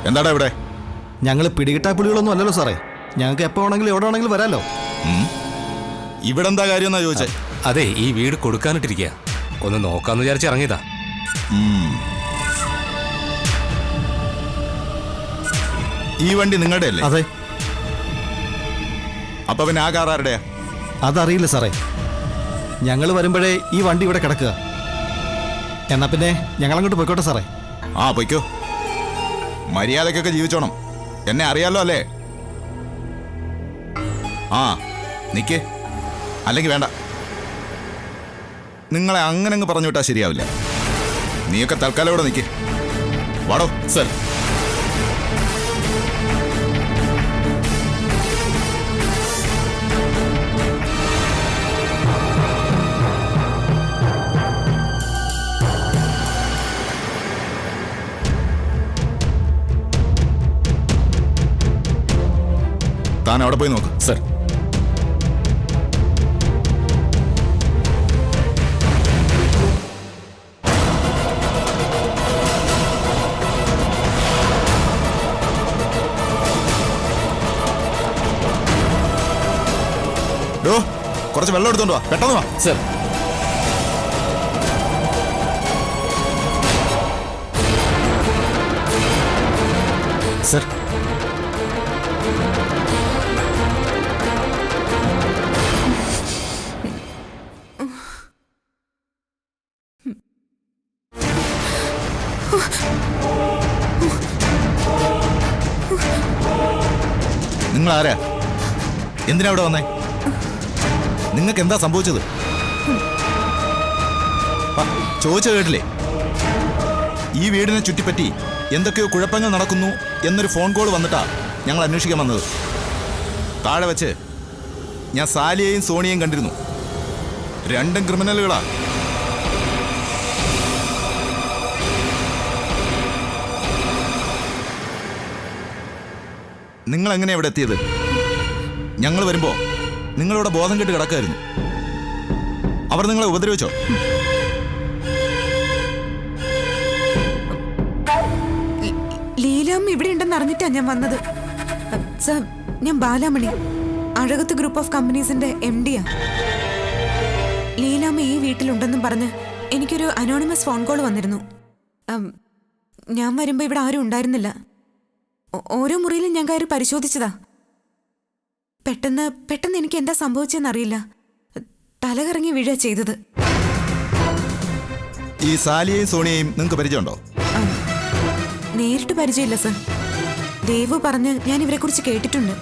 എന്താടാ ഇവിടെ? ഞങ്ങൾ പിടികിട്ടാപ്പുലികളൊന്നും അല്ലല്ലോ സാറേ. ഞങ്ങൾക്ക് എപ്പോ വേണമെങ്കിലും എവിടെ വേണമെങ്കിലും വരാലോ. ഇവിടെ എന്താ കാര്യം എന്നാ ചോദിച്ചേ? അതെ, ഈ വീട് കൊടുക്കാനിട്ടിരിക്കുക. ഒന്ന് നോക്കാന്ന് വിചാരിച്ച് ഇറങ്ങിയതാ. ഈ വണ്ടി നിങ്ങളുടെ അല്ലേ? അതെ. അപ്പൊ പിന്നെ ആ കാർ ആരുടെയാ? അതറിയില്ല സാറേ. ഞങ്ങൾ വരുമ്പോഴേ ഈ വണ്ടി ഇവിടെ കിടക്കുക. എന്നാ പിന്നെ ഞങ്ങൾ അങ്ങോട്ട് പോയിക്കോട്ടെ സാറേ. ആ പൊയ്ക്കോ. മര്യാദക്കൊക്കെ ജീവിച്ചോണം. എന്നെ അറിയാലോ അല്ലേ? ആ നിക്ക്, അല്ലെങ്കിൽ വേണ്ട. നിങ്ങളെ അങ്ങനെ അങ്ങ് പറഞ്ഞു വിട്ടാൽ ശരിയാവില്ല. നീയൊക്കെ തൽക്കാലം ഇവിടെ നിക്ക്. വാടോ. സർ. താൻ അവിടെ പോയി നോക്ക്. സർ. കുറച്ച് വെള്ളം എടുത്തോണ്ട് വാ, പെട്ടെന്ന് വാ. സർ. സർ, നിങ്ങൾ ആരാ? എന്തിനാ ഇവിടെ വന്നേ? നിങ്ങൾക്ക് എന്താ സംഭവിച്ചത്? ചോദിച്ച കേട്ടില്ലേ? ഈ വീടിനെ ചുറ്റിപ്പറ്റി എന്തൊക്കെയോ കുഴപ്പങ്ങൾ നടക്കുന്നു എന്നൊരു ഫോൺ കോൾ വന്നിട്ടാ ഞങ്ങൾ അന്വേഷിക്കാൻ വന്നത്. താഴെ വെച്ച് ഞാൻ സാലിയെയും സോണിയെയും കണ്ടിരുന്നു. രണ്ടും ക്രിമിനലുകളാ. നിങ്ങൾ എങ്ങനെയാ ഇവിടെ എത്തിയത്? ഞങ്ങൾ വരുമ്പോ നിങ്ങളിവിടെ ബോധം കെട്ട് കിടക്കായിരുന്നു. അവർ നിങ്ങളെ ഉപദ്രവിച്ചോ? ലീലാമ്മ ഇവിടെ ഉണ്ടെന്ന് അറിഞ്ഞിട്ടാ ഞാൻ വന്നത്. സർ, ഞാൻ ബാലാമണി, അഴകത്ത് ഗ്രൂപ്പ് ഓഫ് കമ്പനീസിന്റെ MD-യാ. ലീലാമ്മ ഈ വീട്ടിലുണ്ടെന്നും പറഞ്ഞ് എനിക്കൊരു അനോണിമസ് ഫോൺ കോൾ വന്നിരുന്നു. ഞാൻ വരുമ്പോ ഇവിടെ ആരും ഉണ്ടായിരുന്നില്ല. ഓരോ മുറിയിലും ഞാൻ കയറി പരിശോധിച്ചതാ. പെട്ടെന്ന് എനിക്ക് എന്താ സംഭവിച്ചെന്നറിയില്ല. തലകറങ്ങി വീഴുക ചെയ്തത്. ഈ സാലിയെയും സോണിയെയും നിങ്ങൾക്ക് പരിചയമുണ്ടോ? നേരിട്ട് പരിചയമില്ല സർ. ദേവു പറഞ്ഞ് ഞാൻ ഇവരെ കുറിച്ച് കേട്ടിട്ടുണ്ട്.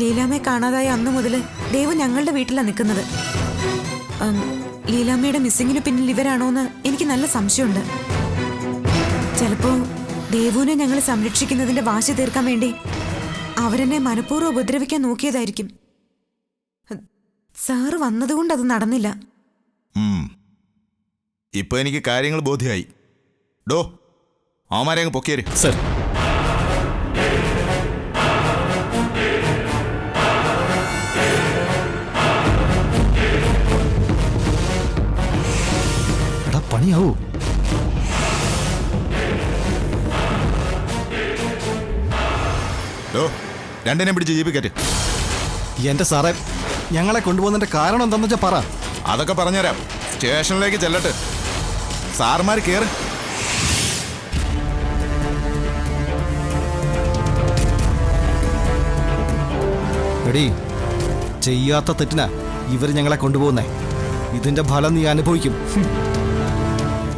ലീലാമ്മയെ കാണാതായ അന്നു മുതൽ ദേവു ഞങ്ങളുടെ വീട്ടിലാണ് നിൽക്കുന്നത്. ലീലാമ്മയുടെ മിസ്സിങ്ങിന് പിന്നിൽ ഇവരാണോന്ന് എനിക്ക് നല്ല സംശയമുണ്ട്. ചിലപ്പോ ദേവുവിനെ ഞങ്ങൾ സംരക്ഷിക്കുന്നതിന്റെ വാശി തീർക്കാൻ വേണ്ടി അവരെന്നെ മനഃപൂർവ്വം ഉപദ്രവിക്കാൻ നോക്കിയതായിരിക്കും. സാറ് വന്നതുകൊണ്ട് അത് നടന്നില്ല. ഇപ്പൊ എനിക്ക് കാര്യങ്ങൾ ബോധ്യമായി. ഡോ, അവന്മാരെ അങ്ങ് പൊക്കിയേര്. സർ. എടാ പണിയാവൂ. ഡോ, രണ്ടിനെ പിടിച്ച് ജീപ്പ് കയറ്റ്. എന്റെ സാറേ, ഞങ്ങളെ കൊണ്ടുപോകുന്നതിന്റെ കാരണം എന്താന്ന് വെച്ചാ പറ. അതൊക്കെ പറഞ്ഞുതരാം. സ്റ്റേഷനിലേക്ക് ചെല്ലട്ട്. സാർമാർ കേറ്. എടീ, ചെയ്യാത്ത തെറ്റിനാ ഇവര് ഞങ്ങളെ കൊണ്ടുപോകുന്നേ. ഇതിന്റെ ഫലം നീ അനുഭവിക്കും.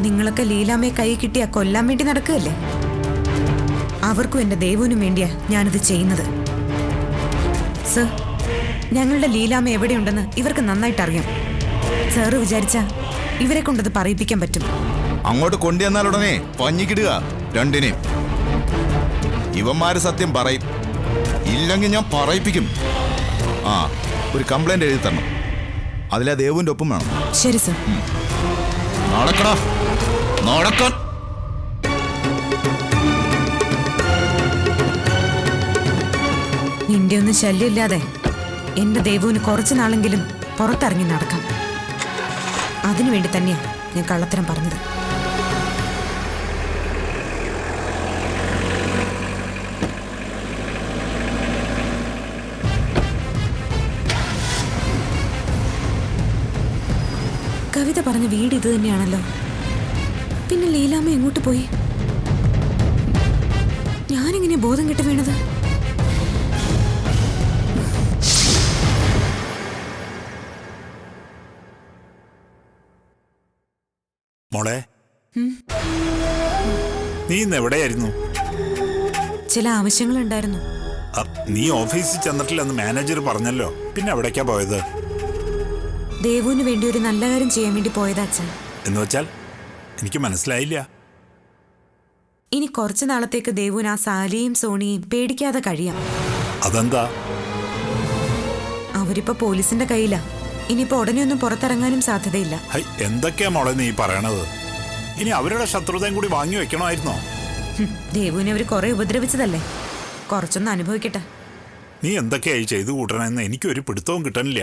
നിങ്ങളൊക്കെ ലീലാമ്മയെ കൈ കിട്ടിയാ കൊല്ലാൻ വേണ്ടി നടക്കുകയല്ലേ? അവർക്കും എന്റെ ദേവുവിനും വേണ്ടിയാ ഞാനിത് ചെയ്യുന്നത്. സർ, ഞങ്ങളുടെ ലീലാമ്മ എവിടെയുണ്ടെന്ന് ഇവർക്ക് നന്നായിട്ട് അറിയാം. സാറ് വിചാരിച്ചാ ഇവരെ കൊണ്ടത് പറയിപ്പിക്കാൻ പറ്റും. അങ്ങോട്ട് കൊണ്ടുവന്നാലുടനെ പഞ്ഞിക്കിടുക രണ്ടിനെ. ഇവന്മാര് സത്യം പറയും, ഇല്ലെങ്കിൽ ഞാൻ പറയിപ്പിക്കും. ആ, ഒരു കംപ്ലൈന്റ് എഴുതി തരണം. അതിലെ ദേവുവിന്റെ ഒപ്പം വേണം. ശരി സർ. നടക്കടാ, നടക്കാൻ. നിന്റെ ഒന്നും ശല്യമില്ലാതെ എന്റെ ദേവുവിന് കുറച്ചു നാളെങ്കിലും പുറത്തിറങ്ങി നടക്കാം. അതിനുവേണ്ടി തന്നെയാ ഞാൻ കള്ളത്തരം പറഞ്ഞത്. കവിത പറഞ്ഞ വീട് ഇത് തന്നെയാണല്ലോ. പിന്നെ ലീലാമ്മ എങ്ങോട്ട് പോയി? ഞാനെങ്ങനെ ബോധം കെട്ട് വീണത്? മോളെ, നീ ഇന്ന് എവിടെയായിരുന്നു? ചില ആവശ്യങ്ങളുണ്ടായിരുന്നു. നീ ഓഫീസിൽ ചെന്നിട്ടില്ലെന്ന് മാനേജർ പറഞ്ഞല്ലോ. പിന്നെ എവിടേക്കാ പോയത്? ദേവുവിന് വേണ്ടി ഒരു നല്ല കാര്യം ചെയ്യാൻ വേണ്ടി പോയതാ അച്ഛൻ. എന്ന് വെച്ചാൽ എനിക്ക് മനസ്സിലായില്ല. ഇനി കുറച്ചു നാളത്തേക്ക് ദേവുവിന് ആ സാലിയും സോണിയും പേടിക്കാതെ കഴിയാം. അതെന്താ? അവരിപ്പോ പോലീസിന്റെ കയ്യിലാ. ഇനിയിപ്പോ ഉടനെ ഒന്നും പുറത്തിറങ്ങാനും സാധ്യതയില്ല. എന്തൊക്കെയാ മോളെ നീ പറയണത്? ഇനി അവരുടെ ശത്രുതയും കൂടി വാങ്ങി വെക്കണമായിരുന്നോ? ദേവുവിനെ അവർ കുറെ ഉപദ്രവിച്ചതല്ലേ, കുറച്ചൊന്ന് അനുഭവിക്കട്ടെ. നീ എന്തൊക്കെയായി ചെയ്തു കൂട്ടണമെന്ന് എനിക്കൊരു പിടുത്തവും കിട്ടണില്ല.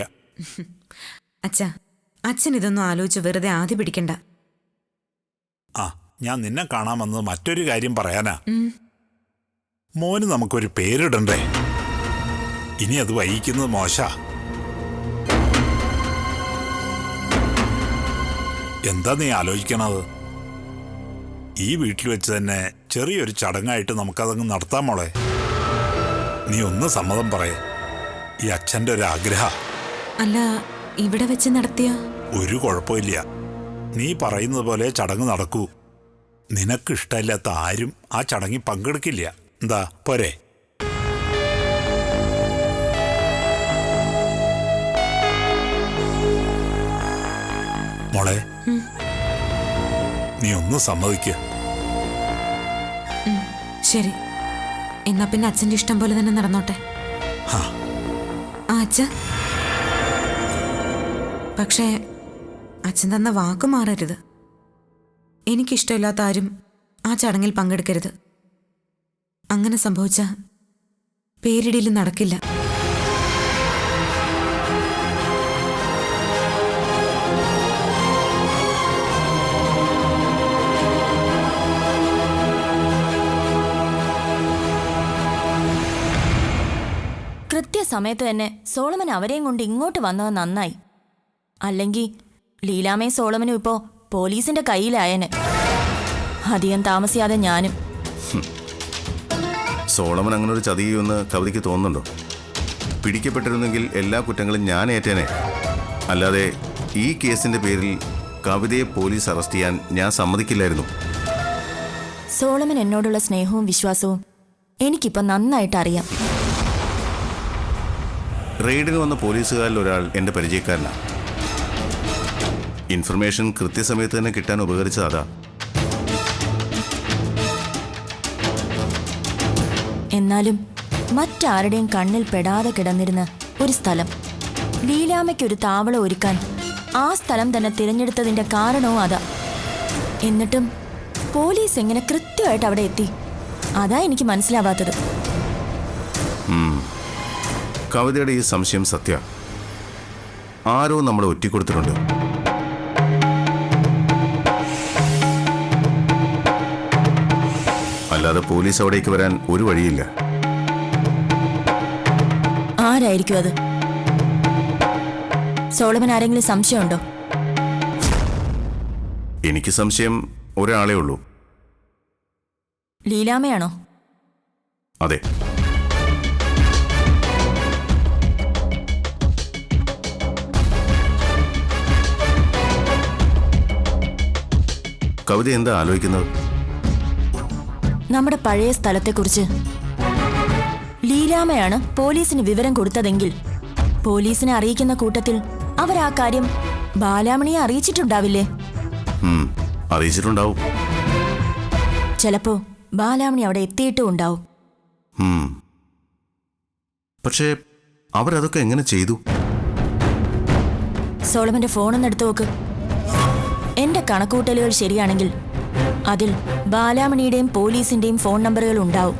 അച്ഛാ, അച്ഛൻ ഇതൊന്നും ആലോചിച്ച് വെറുതെ ആദ്യ പിടിക്കണ്ട. ഞാൻ നിന്നെ കാണാൻ വന്നത് മറ്റൊരു കാര്യം പറയാനാ. മോന് നമുക്കൊരു പേരിടണ്ടേ? ഇനി അത് വഹിക്കുന്നത് മോശാ. എന്താ നീ ആലോചിക്കണത്? ഈ വീട്ടിൽ വെച്ച് തന്നെ ചെറിയൊരു ചടങ്ങായിട്ട് നമുക്കതങ്ങ് നടത്താം മോളെ. നീ ഒന്ന് സമ്മതം പറയേ. ഈ അച്ഛൻ്റെ ഒരു ആഗ്രഹം. അല്ല, ഇവിടെ വെച്ച് നടത്തിയ ഒരു കുഴപ്പമില്ല. നീ പറയുന്നത് പോലെ ചടങ്ങ് നടക്കൂ. നിനക്ക് ഇഷ്ടമില്ലാത്ത ആരും ആ ചടങ്ങിൽ പങ്കെടുക്കില്ല. എന്താ പോരെ? മോളെ, നീ ഒന്ന് സമ്മതിക്കുക. ശരി, എന്നാ പിന്നെ അച്ഛൻ്റെ ഇഷ്ടം പോലെ തന്നെ നടന്നോട്ടെ. അച്ഛ, പക്ഷേ അച്ഛൻ തന്ന വാക്ക് മാറരുത്. എനിക്കിഷ്ടമില്ലാത്ത ആരും ആ ചടങ്ങിൽ പങ്കെടുക്കരുത്. അങ്ങനെ സംഭവിച്ച പേരിടിയിൽ നടക്കില്ല. കൃത്യസമയത്ത് തന്നെ സോളമൻ അവരെയും കൊണ്ട് ഇങ്ങോട്ട് വന്നത് നന്നായി. അല്ലെങ്കിൽ ലീലാമയും സോളമനും ഇപ്പോൾ പോലീസിന്റെ കയ്യിലായനെ. അധികം താമസിയാതെ ഞാനും. സോളമൻ അങ്ങനെ ഒരു ചതി ചെയ്യുമെന്ന് കവിതയ്ക്ക് തോന്നുന്നുണ്ടോ? പിടിക്കപ്പെട്ടിരുന്നെങ്കിൽ എല്ലാ കുറ്റങ്ങളും ഞാൻ ഏറ്റേനെ. അല്ലാതെ ഈ കേസിന്റെ പേരിൽ കവിതയെ പോലീസ് അറസ്റ്റ് ചെയ്യാൻ ഞാൻ സമ്മതിക്കില്ലായിരുന്നു. സോളമൻ എന്നോടുള്ള സ്നേഹവും വിശ്വാസവും എനിക്കിപ്പോൾ നന്നായിട്ട് അറിയാം. റെയ്ഡിന് വന്ന പോലീസുകാരിൽ ഒരാൾ എൻ്റെ പരിചയക്കാരനാണ്. ഇൻഫർമേഷൻ കൃത്യസമയത്ത് തന്നെ കിട്ടാൻ ഉപകരിച്ചത് അതാ. എന്നാലും മറ്റാരുടെയും കണ്ണിൽ പെടാതെ കിടന്നിരുന്ന ഒരു സ്ഥലം, ലീലാമ്മയ്ക്കൊരു താവളം ഒരുക്കാൻ ആ സ്ഥലം തന്നെ തിരഞ്ഞെടുത്തതിന്റെ കാരണവും അതാ. എന്നിട്ടും പോലീസ് എങ്ങനെ കൃത്യമായിട്ട് അവിടെ എത്തി? അതാ എനിക്ക് മനസ്സിലാവാത്തത്. കവിതയുടെ ഈ സംശയം സത്യ. ആരോ നമ്മളെ ഒറ്റിക്കൊടുത്തിട്ടുണ്ട്. അല്ലാതെ പോലീസ് അവിടേക്ക് വരാൻ ഒരു വഴിയില്ല. ആരായിരിക്കും അത്? സോളമൻ ആരെങ്കിലും സംശയമുണ്ടോ? എനിക്ക് സംശയം ഒരാളേ ഉള്ളൂ. ലീലാമ്മയാണോ? അതെ. കവിത എന്താ ആലോചിക്കുന്നത്? നമ്മുടെ പഴയ സ്ഥലത്തെക്കുറിച്ച് ലീലാമ്മയാണ് പോലീസിന് വിവരം കൊടുത്തതെങ്കിൽ പോലീസിനെ അറിയിക്കുന്ന കൂട്ടത്തിൽ അവർ ആ കാര്യം ബാലാമണിയെ അറിയിച്ചിട്ടുണ്ടാവില്ലേ? അറിയിച്ചിട്ടുണ്ടാവും. ചിലപ്പോ ബാലാമണി അവിടെ എത്തിയിട്ടും ഉണ്ടാവും. പക്ഷേ അവരതൊക്കെ എങ്ങനെ ചെയ്തു? സോളമന്റെ ഫോണൊന്ന് എടുത്തു നോക്ക്. എന്റെ കണക്കൂട്ടലുകൾ ശരിയാണെങ്കിൽ അതിൽ ബാലാമണിയുടെയും പോലീസിന്റെയും ഫോൺ നമ്പറുകൾ ഉണ്ടാവും.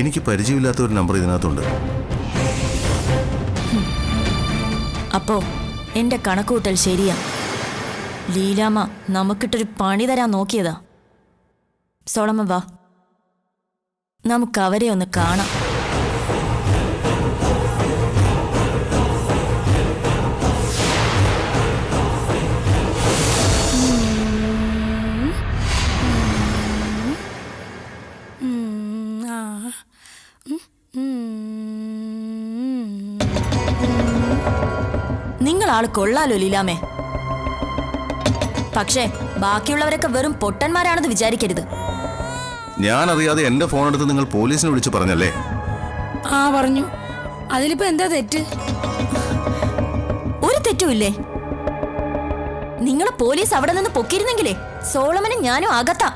എനിക്ക് പരിചയമില്ലാത്ത ഒരു നമ്പർ ഇതിനകത്തുണ്ട്. അപ്പോ എന്റെ കണക്കൂട്ടൽ ശരിയാ. ലീലാമ്മ നമുക്കിട്ടൊരു പണി തരാൻ നോക്കിയതാ. സോളമൻ വാ, നമുക്ക് അവരെ ഒന്ന് കാണാം. നിങ്ങളാള് കൊള്ളാലോ ലീലാമേ. പക്ഷേ ബാക്കിയുള്ളവരൊക്കെ വെറും പൊട്ടന്മാരാണെന്ന് വിചാരിക്കരുത്. ഞാൻ അറിയാതെ എന്റെ ഫോൺ എടുത്ത് നിങ്ങൾ പോലീസിനെ വിളിച്ചു പറഞ്ഞല്ലേ? ആ പറഞ്ഞു. അതിലിപ്പോ എന്താ തെറ്റ്? ഒരു തെറ്റുമില്ലേ? നിങ്ങളെ പോലീസ് അവിടെ നിന്ന് പൊക്കിയിരുന്നെങ്കിലേ സോളമനും ഞാനും അകത്താ.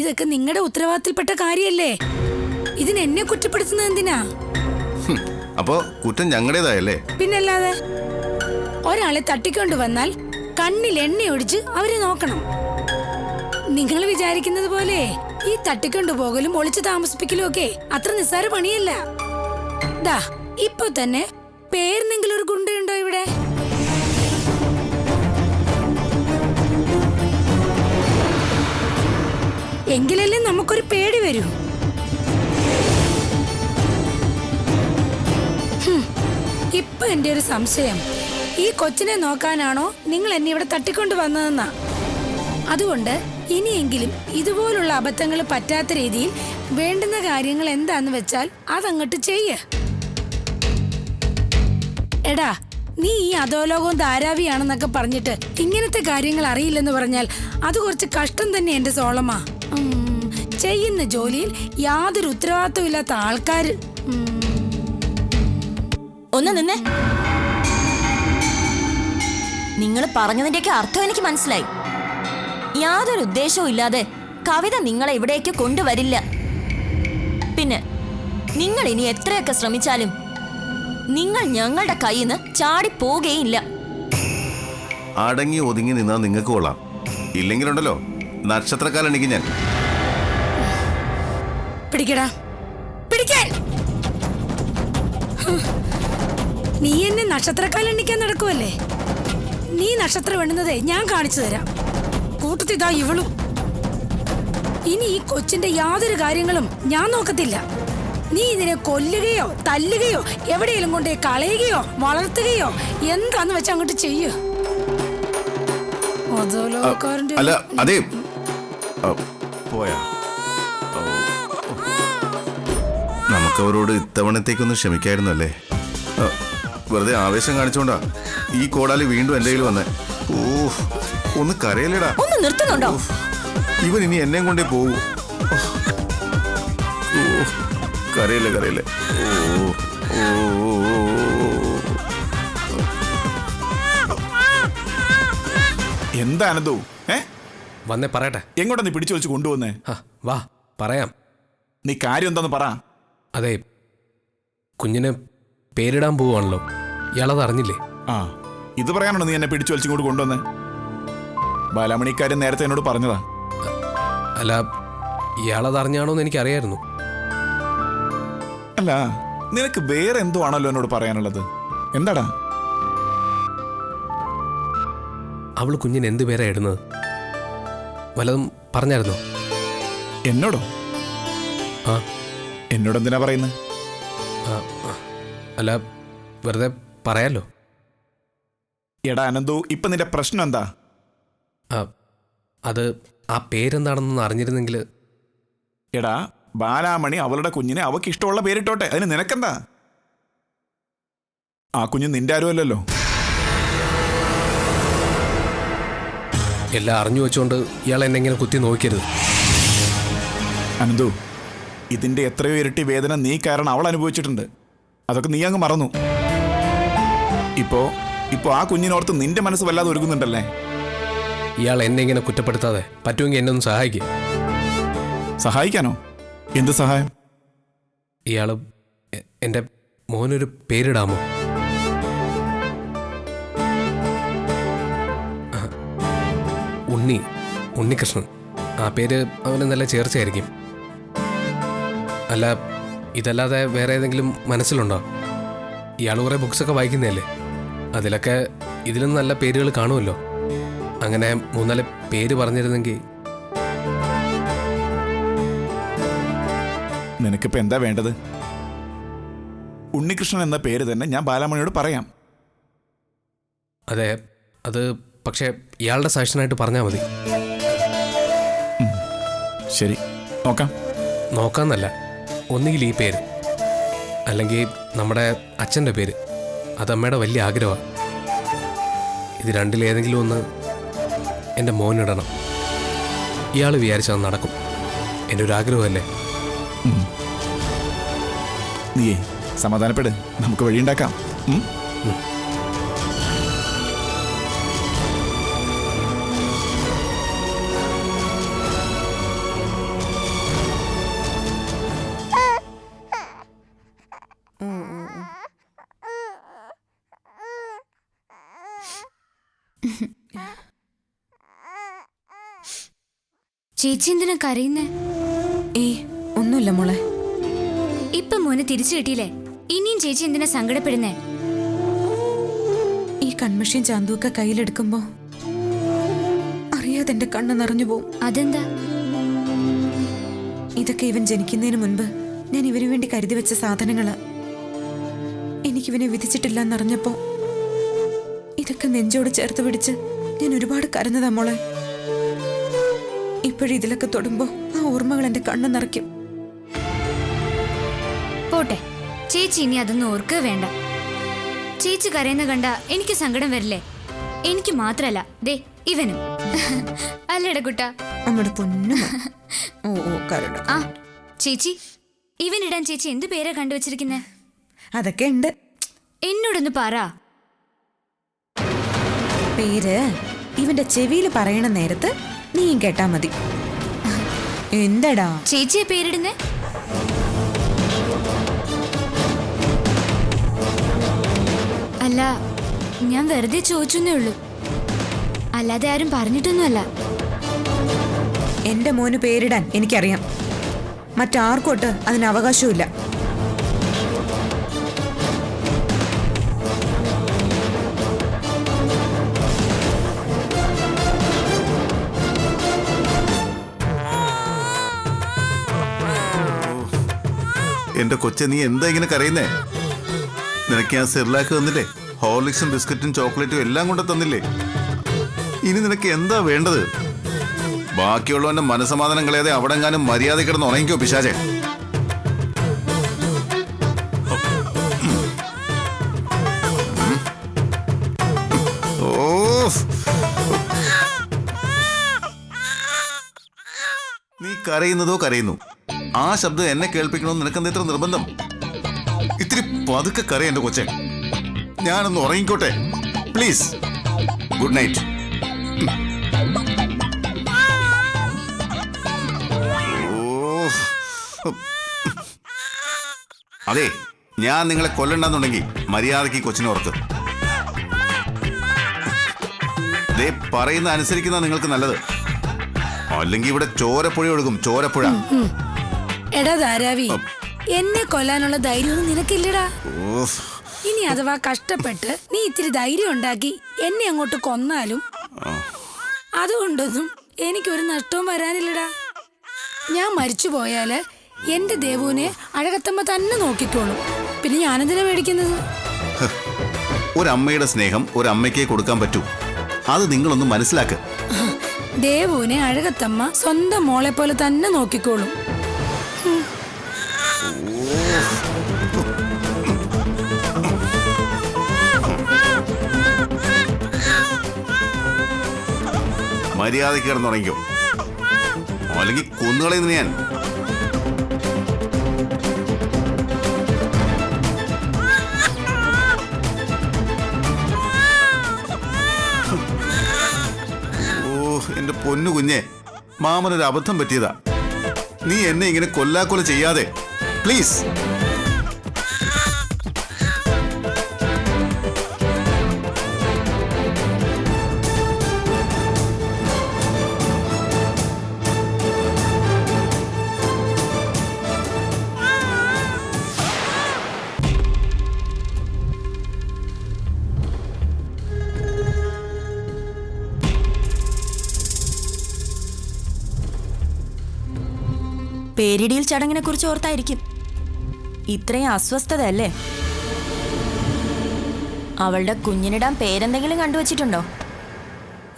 ഇതൊക്കെ നിങ്ങളുടെ ഉത്തരവാദിത്തപ്പെട്ട കാര്യല്ലേ? ഇതിന് എന്നെ കുറ്റപ്പെടുത്തുന്നത് എന്തിനാ? അപ്പോ കുറ്റം ഞങ്ങളുടേതായല്ലേ? പിന്നല്ലാതെ. ഒരാളെ തട്ടിക്കൊണ്ടു വന്നാൽ കണ്ണിൽ എണ്ണ ഒഴിച്ച് അവരെ നോക്കണം. നിങ്ങൾ വിചാരിക്കുന്നത് പോലെ ഈ തട്ടിക്കൊണ്ടുപോകലും ഒളിച്ചു താമസിപ്പിക്കലും ഒക്കെ അത്ര നിസ്സാര പണിയല്ല. ദാ ഇപ്പൊ തന്നെ പേരെന്തെങ്കിലും ഒരു ഗുണ്ടയുണ്ടോ ഇവിടെ? എങ്കിലല്ലേ നമുക്കൊരു പേടി വരൂ. ഇപ്പൊ എന്റെ ഒരു സംശയം, ഈ കൊച്ചിനെ നോക്കാനാണോ നിങ്ങൾ എന്നെ ഇവിടെ തട്ടിക്കൊണ്ടു വന്നതെന്നാ. അതുകൊണ്ട് ഇനിയെങ്കിലും ഇതുപോലുള്ള അബദ്ധങ്ങൾ പറ്റാത്ത രീതിയിൽ വേണ്ടുന്ന കാര്യങ്ങൾ എന്താന്ന് വെച്ചാൽ അതങ്ങോട്ട് ചെയ്യ. എടാ, നീ ഈ അധോലോകവും ധാരാവിയാണെന്നൊക്കെ പറഞ്ഞിട്ട് ഇങ്ങനത്തെ കാര്യങ്ങൾ അറിയില്ലെന്ന് പറഞ്ഞാൽ അത് കുറച്ച് കഷ്ടം തന്നെ എന്റെ സോളമ്മ. ചെയ്യുന്ന ജോലിയിൽ യാതൊരു ഉത്തരവാദിത്വം ഇല്ലാത്ത ആൾക്കാര്. ഒന്ന് നിന്നേ. നിങ്ങൾ പറഞ്ഞതിന്റെയൊക്കെ അർത്ഥം എനിക്ക് മനസ്സിലായി. യാതൊരു ഉദ്ദേശവും ഇല്ലാതെ കവിത നിങ്ങളെ ഇവിടേക്ക് കൊണ്ടുവരില്ല. പിന്നെ നിങ്ങൾ ഇനി എത്രയൊക്കെ ശ്രമിച്ചാലും നിങ്ങൾ ഞങ്ങളുടെ കയ്യിൽ നിന്ന് ചാടി പോവുകയില്ല. അടങ്ങി ഒതുങ്ങി നിന്നാ നിങ്ങൾക്ക് കൊള്ളാം. ഇല്ലെങ്കിലുണ്ടല്ലോ നക്ഷത്രക്കാലെണിക്ക് ഞാൻ. പിടിക്കടാ, പിടിക്കാൻ. നീ എന്നെ നക്ഷത്രക്കാലെണ്ണിക്കാൻ നടക്കുവല്ലേ? നീ നക്ഷത്രം എണ്ണുന്നതേ ഞാൻ കാണിച്ചു തരാം. കൂട്ടത്തിതാ ഇവളും. ഇനി ഈ കൊച്ചിന്റെ യാതൊരു കാര്യങ്ങളും ഞാൻ നോക്കത്തില്ല. നീ ഇതിനെ കൊല്ലുകയോ തല്ലുകയോ എവിടെയെങ്കിലും കൊണ്ടേ കളയുകയോ വളർത്തുകയോ എന്താന്ന് വെച്ചാ അങ്ങോട്ട് ചെയ്യൂ. അല്ല അതെ പോയാ നമുക്കവരോട് ഇത്തവണത്തേക്കൊന്ന് ക്ഷമിക്കായിരുന്നല്ലേ? വെറുതെ ആവേശം കാണിച്ചോണ്ടാ ഈ കോടാലി വീണ്ടും എന്റെ കയ്യിൽ വന്നേ. ഓ ഒന്ന് കരയല്ലേടാ. ഒന്ന് നിർത്തുന്നുണ്ടോ? ഇവൻ ഇനി എന്നെയും കൊണ്ടേ പോവൂ. കരയല്ലേ കരയല്ലേ. എന്താ അനന്തു? വന്നേ പറയട്ടെ. എങ്ങോട്ടാ നീ പിടിച്ചു വെച്ച് കൊണ്ടുവന്നേ? വാ പറയാം. നീ കാര്യം എന്താന്ന് പറ. അതെ, കുഞ്ഞിന് പേരിടാൻ പോവാണല്ലോ. ഇയാളത് അറിഞ്ഞില്ലേ? ആ, ഇത് പറയാനാണോ നീ എന്നെ പിടിച്ചു വലിച്ചിങ്ങോട്ട് കൊണ്ടുവന്നേ? ബാലാമണിക്കാരൻ നേരത്തെ എന്നോട് പറഞ്ഞതാ. അല്ല, ഇയാളത് അറിഞ്ഞാണോന്ന് എനിക്കറിയായിരുന്നു. അല്ല, നിനക്ക് വേറെ എന്തോ ആണല്ലോ എന്നോട് പറയാനുള്ളത്. എന്താടാ? അവള് കുഞ്ഞിന് എന്ത് പേരാ ഇടുന്നത്? വല്ലതും പറഞ്ഞായിരുന്നോ? എന്നോടോ? ആ, എന്നോട് എന്തിനാ പറയുന്നത്? അല്ല, വെറുതെ പറയാലോ. എടാ അനന്തു, ഇപ്പൊ നിന്റെ പ്രശ്നം എന്താ? അത് ആ പേരെന്താണെന്നൊന്ന് അറിഞ്ഞിരുന്നെങ്കിൽ. എടാ, ബാലാമണി അവളുടെ കുഞ്ഞിനെ അവൾക്ക് ഇഷ്ടമുള്ള പേരിട്ടോട്ടെ, അതിന് നിനക്കെന്താ? ആ കുഞ്ഞ് നിന്റെ ആരും അല്ലല്ലോ. എല്ലാം അറിഞ്ഞു വെച്ചോണ്ട് ഇയാൾ എന്നെ ഇങ്ങനെ കുത്തി നോക്കരുത്. അനന്തു, ഇതിന്റെ എത്രയോ ഇരട്ടി വേദന നീ കാരണം അവൾ അനുഭവിച്ചിട്ടുണ്ട്. അതൊക്കെ നീ അങ്ങ് മറന്നു. ഇപ്പോ ആ കുഞ്ഞിനോർത്ത് നിന്റെ മനസ്സ് വല്ലാതെ ഒരുങ്ങുന്നുണ്ടല്ലേ? ഇയാൾ എന്നെ ഇങ്ങനെ കുറ്റപ്പെടുത്താതെ പറ്റുമെങ്കിൽ എന്നെ ഒന്ന് സഹായിക്കുക. സഹായിക്കാനോ? എന്ത് സഹായം? ഇയാൾ എൻ്റെ മോനൊരു പേരിടാമോ? ഉണ്ണികൃഷ്ണൻ. ആ പേര് അവന് നല്ല ചേർച്ചയായിരിക്കും. അല്ല, ഇതല്ലാതെ വേറെ ഏതെങ്കിലും മനസ്സിലുണ്ടോ? ഇയാൾ കുറേ ബുക്സൊക്കെ വായിക്കുന്നതല്ലേ, അതിലൊക്കെ ഇതിലും നല്ല പേരുകൾ കാണുമല്ലോ. അങ്ങനെ 3-4 പേര് പറഞ്ഞിരുന്നെങ്കിൽ. നിനക്കിപ്പോൾ എന്താ വേണ്ടത്? ഉണ്ണികൃഷ്ണൻ എന്ന പേര് തന്നെ ഞാൻ ബാലാമണിയോട് പറയാം. അതെ, അത് പക്ഷേ ഇയാളുടെ സജഷനായിട്ട് പറഞ്ഞാൽ മതി. ശരി, നോക്കാം. നോക്കാന്നല്ല, ഒന്നുകിൽ ഈ പേര് അല്ലെങ്കിൽ നമ്മുടെ അച്ഛൻ്റെ പേര്. അത് അമ്മയുടെ വലിയ ആഗ്രഹമാണ്. ഇത് രണ്ടിലേതെങ്കിലും ഒന്ന് എൻ്റെ മോനിടണം. ഇയാൾ വിചാരിച്ചത് നടക്കും. എൻ്റെ ഒരു ആഗ്രഹമല്ലേ. നീയേ സമാധാനപ്പെട്, നമുക്ക് വഴിയുണ്ടാക്കാം. ചേച്ചി എന്തിനാ കരയുന്നേ? ഏയ് ഒന്നുമില്ല മോളെ. ഇപ്പൊ മോനെ തിരിച്ചു കിട്ടിയില്ലേ, ഇനിയും ചേച്ചി എന്തിനാ സങ്കടപ്പെടുന്നേ? ഈ കൺമഷിയും ചാന്തുവൊക്കെ കയ്യിലെടുക്കുമ്പോ അറിയാതെ എന്റെ കണ്ണ് നിറഞ്ഞു പോവും. അതെന്താ? ഇതൊക്കെ ഇവൻ ജനിക്കുന്നതിന് മുൻപ് ഞാൻ ഇവന് വേണ്ടി കരുതി വെച്ച സാധനങ്ങളാ. എനിക്കിവനെ വിധിച്ചിട്ടില്ല എന്നറിഞ്ഞപ്പോ ഇതൊക്കെ നെഞ്ചോട് ചേർത്ത് പിടിച്ച് ഞാൻ ഒരുപാട് കരഞ്ഞതാ മോളെ. ഇപ്പോഴിതിലൊക്കെ തൊടുമ്പോ ആ ഓർമ്മകൾ എന്റെ കണ്ണ് നിറയ്ക്കും. പോട്ടെ, ചേച്ചി ഇനി അതൊന്നും ഓർക്കുക വേണ്ട. ചേച്ചി കരയുന്ന കണ്ട എനിക്ക് സങ്കടം വരില്ലേ? എനിക്ക് മാത്രല്ല, ദേ ഇവനും. അല്ലേടാ കുട്ടാ? നമ്മുടെ പൊന്നു. ഓ ഓ കരണ്ട. ആ ചേച്ചി, ഇവനിടാൻ ചേച്ചി എന്ത് പേരാ കണ്ടുവച്ചിരിക്കുന്നേ? അതൊക്കെ ഉണ്ട്. എന്നോടൊന്ന് പറ. പേര് ഇവന്റെ ചെവിയിൽ പറയണ നേരത്ത് നീയും കേട്ടാ മതി. എന്തടാ ചേച്ചിയെ പേരിടുന്നേ? അല്ല, ഞാൻ വെറുതെ ചോദിച്ചെന്നേ ഉള്ളൂ, അല്ലാതെ ആരും പറഞ്ഞിട്ടൊന്നുമല്ല. എന്റെ മോന് പേരിടാൻ എനിക്കറിയാം. മറ്റാർക്കോട്ട് അതിന് അവകാശമില്ല. എന്റെ കൊച്ചെ, നീ എന്താ ഇങ്ങനെ കരയുന്നേ? നിനക്ക് ഞാൻ സെർലാക്ക് തന്നില്ലേ? ഹോർലിക്സും ബിസ്ക്കറ്റും ചോക്ലേറ്റും എല്ലാം കൊണ്ട് തന്നില്ലേ? ഇനി നിനക്ക് എന്താ വേണ്ടത്? ബാക്കിയുള്ളവന്റെ മനസമാധാനം കളയാതെ അവിടെ എങ്ങാനും മര്യാദ കിടന്ന് ഉണങ്ങിക്കോ പിശാചേ. നീ കരയുന്നതോ കരയുന്നു. ആ ശബ്ദം എന്നെ കേൾപ്പിക്കണമെന്ന് നിനക്കെന്താ ഇത്ര നിർബന്ധം? ഇത്തിരി പതുക്കെ കരയ എന്റെ കൊച്ചെ. ഞാനൊന്ന് ഉറങ്ങിക്കോട്ടെ പ്ലീസ്. Good night. അതെ, ഞാൻ നിങ്ങളെ കൊല്ലണ്ടെന്നുണ്ടെങ്കിൽ മര്യാദയ്ക്ക് കൊച്ചിനെ ഓർക്ക്. ദേ പറയുന്ന അനുസരിക്കുന്ന നിങ്ങൾക്ക് നല്ലത്. അല്ലെങ്കിൽ ഇവിടെ ചോരപ്പുഴ ഒഴുകും, ചോരപ്പുഴ. എടാ ധാരാവി, എന്നെ കൊല്ലാനുള്ള ധൈര്യമൊന്നും നിനക്കില്ലടാ. ഇനി അഥവാ കഷ്ടപ്പെട്ട് നീ ഇത്തിരി ധൈര്യം ഉണ്ടാക്കി എന്നെ അങ്ങോട്ട് കൊന്നാലും അതുകൊണ്ടൊന്നും എനിക്കൊരു നഷ്ടവും വരാനില്ലടാ. ഞാൻ മരിച്ചു പോയാല് എന്റെ ദേവുവിനെ അഴകത്തമ്മ തന്നെ നോക്കിക്കോളും. പിന്നെ ഞാനെന്തിനാ മേടിക്കുന്നത്? ഒരമ്മയുടെ സ്നേഹം ഒരമ്മയ്ക്കേ കൊടുക്കാൻ പറ്റൂ. അത് നിങ്ങളൊന്ന് മനസ്സിലാക്കുക. ദേവുവിനെ അഴകത്തമ്മ സ്വന്തം മോളെ പോലെ തന്നെ നോക്കിക്കോളും. മര്യാദയ്ക്ക് കിടന്നുറങ്ങിക്കോ, അല്ലെങ്കിൽ കൊന്നുകളയുന്ന ഞാൻ. എന്റെ പൊന്നു കുഞ്ഞെ, മാമനൊരു അബദ്ധം പറ്റിയതാ. നീ എന്നെ ഇങ്ങനെ കൊല്ലാക്കൊല ചെയ്യാതെ പ്ലീസ്. പേരിടിയിൽ ചടങ്ങിനെ കുറിച്ച് ഓർത്തായിരിക്കും. ഇത്രയും അസ്വസ്ഥത അല്ലേ? അവളുടെ കുഞ്ഞിനിടാൻ പേരെന്തെങ്കിലും കണ്ടുവച്ചിട്ടുണ്ടോ?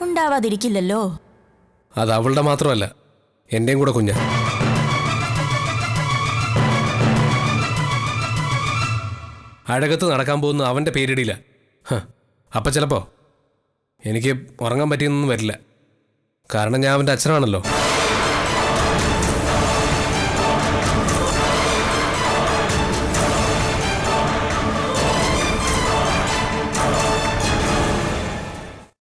ഉണ്ടാവാതിരിക്കില്ലല്ലോ. അത് അവളുടെ മാത്രമല്ല, എൻ്റെയും കൂടെ കുഞ്ഞാ. അഴകത്ത് നടക്കാൻ പോകുന്ന അവൻ്റെ പേരിടിയില്ല. അപ്പം ചിലപ്പോൾ എനിക്ക് ഉറങ്ങാൻ പറ്റിയെന്നൊന്നും വരില്ല. കാരണം ഞാൻ അവൻ്റെ അച്ഛനാണല്ലോ.